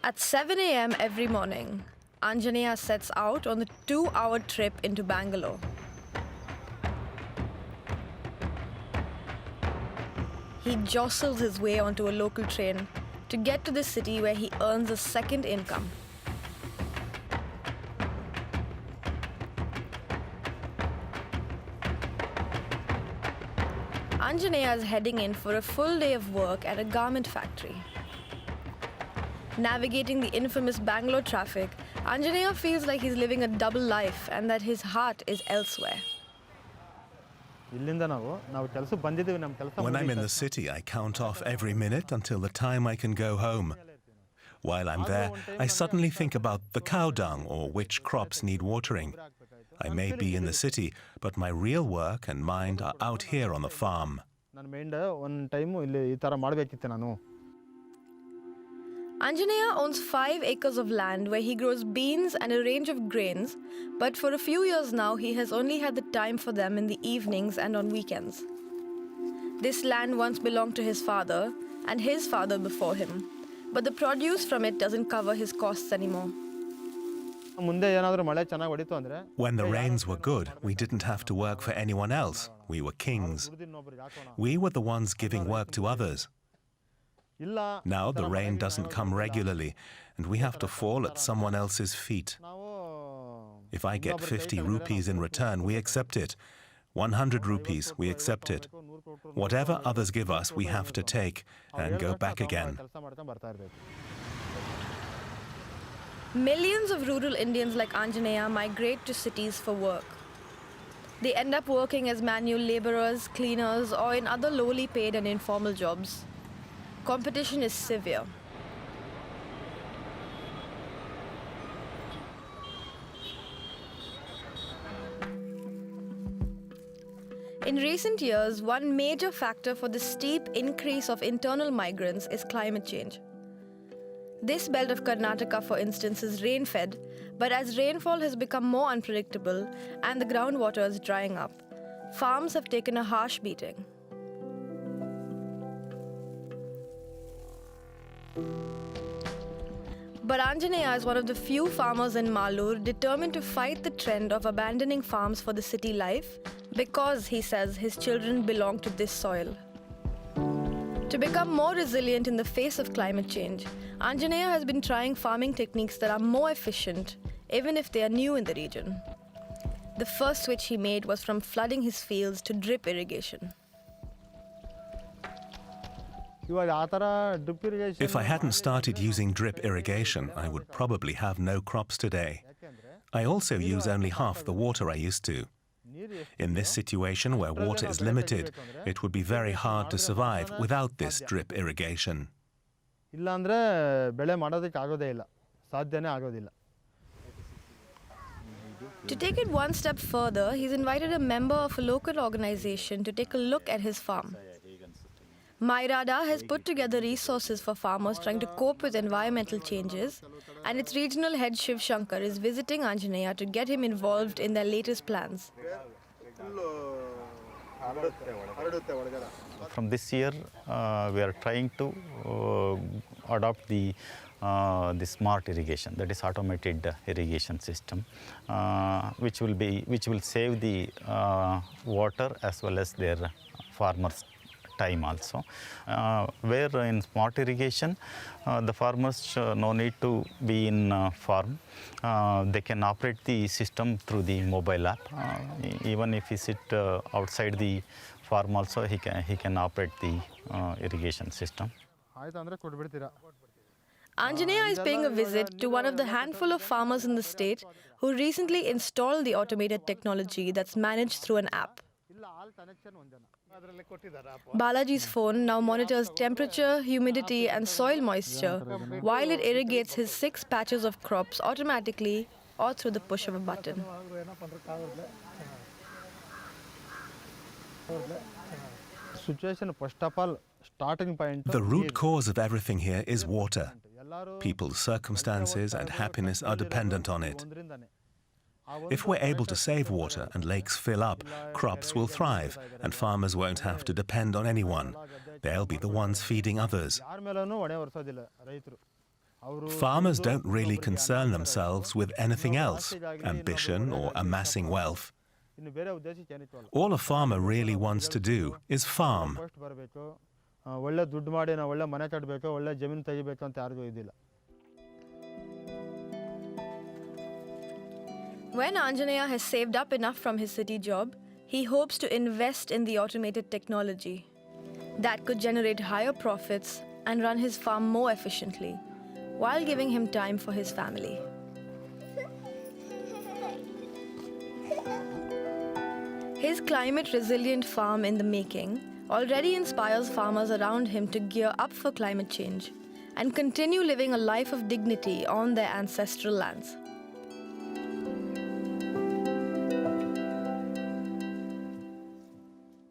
At 7 a.m. every morning, Anjaneya sets out on the 2-hour trip into Bangalore. He jostles his way onto a local train to get to the city where he earns a second income. Anjaneya is heading in for a full day of work at a garment factory. Navigating the infamous Bangalore traffic, Anjaneya feels like he's living a double life and that his heart is elsewhere. When I'm in the city, I count off every minute until the time I can go home. While I'm there, I suddenly think about the cow dung or which crops need watering. I may be in the city, but my real work and mind are out here on the farm. Anjaneya owns 5 acres of land where he grows beans and a range of grains, but for a few years now he has only had the time for them in the evenings and on weekends. This land once belonged to his father and his father before him, but the produce from it doesn't cover his costs anymore. When the rains were good, we didn't have to work for anyone else. We were kings. We were the ones giving work to others. Now the rain doesn't come regularly, and we have to fall at someone else's feet. If I get 50 rupees in return, we accept it. 100 rupees, we accept it. Whatever others give us, we have to take and go back again. Millions of rural Indians like Anjaneya migrate to cities for work. They end up working as manual laborers, cleaners, or in other lowly paid and informal jobs. Competition is severe. In recent years, one major factor for the steep increase of internal migrants is climate change. This belt of Karnataka, for instance, is rain-fed, but as rainfall has become more unpredictable and the groundwater is drying up, farms have taken a harsh beating. But Anjaneya is one of the few farmers in Malur determined to fight the trend of abandoning farms for the city life because, he says, his children belong to this soil. To become more resilient in the face of climate change, Anjaneya has been trying farming techniques that are more efficient, even if they are new in the region. The first switch he made was from flooding his fields to drip irrigation. If I hadn't started using drip irrigation, I would probably have no crops today. I also use only half the water I used to. In this situation where water is limited, it would be very hard to survive without this drip irrigation. To take it one step further, he's invited a member of a local organization to take a look at his farm. Mairada has put together resources for farmers trying to cope with environmental changes, and its regional head Shiv Shankar is visiting Anjaneya to get him involved in their latest plans. From this year, we are trying to adopt the smart irrigation, that is automated irrigation system, which will save the water as well as their farmers' time also. Where in smart irrigation, the farmers no need to be in farm. They can operate the system through the mobile app. Even if he sit outside the farm also, he can operate the irrigation system. Anjaneya is paying a visit to one of the handful of farmers in the state who recently installed the automated technology that's managed through an app. Balaji's phone now monitors temperature, humidity, and soil moisture while it irrigates his 6 patches of crops automatically or through the push of a button. The root cause of everything here is water. People's circumstances and happiness are dependent on it. If we're able to save water and lakes fill up, crops will thrive and farmers won't have to depend on anyone. They'll be the ones feeding others. Farmers don't really concern themselves with anything else, ambition or amassing wealth. All a farmer really wants to do is farm. ಒಳ್ಳೆ ದುಡ್ಡು ಮಾಡಿ ನಾವು ಒಳ್ಳೆ ಮನೆ ಕಟ್ಟಬೇಕು ಒಳ್ಳೆ ಜಮೀನು ತೆಗಿಬೇಕು ಅಂತ ಯಾರಿಗೂ ಇದಿಲ್ಲ. When Anjaneya has saved up enough from his city job, he hopes to invest in the automated technology that could generate higher profits and run his farm more efficiently, while giving him time for his family. His climate-resilient farm in the making already inspires farmers around him to gear up for climate change and continue living a life of dignity on their ancestral lands.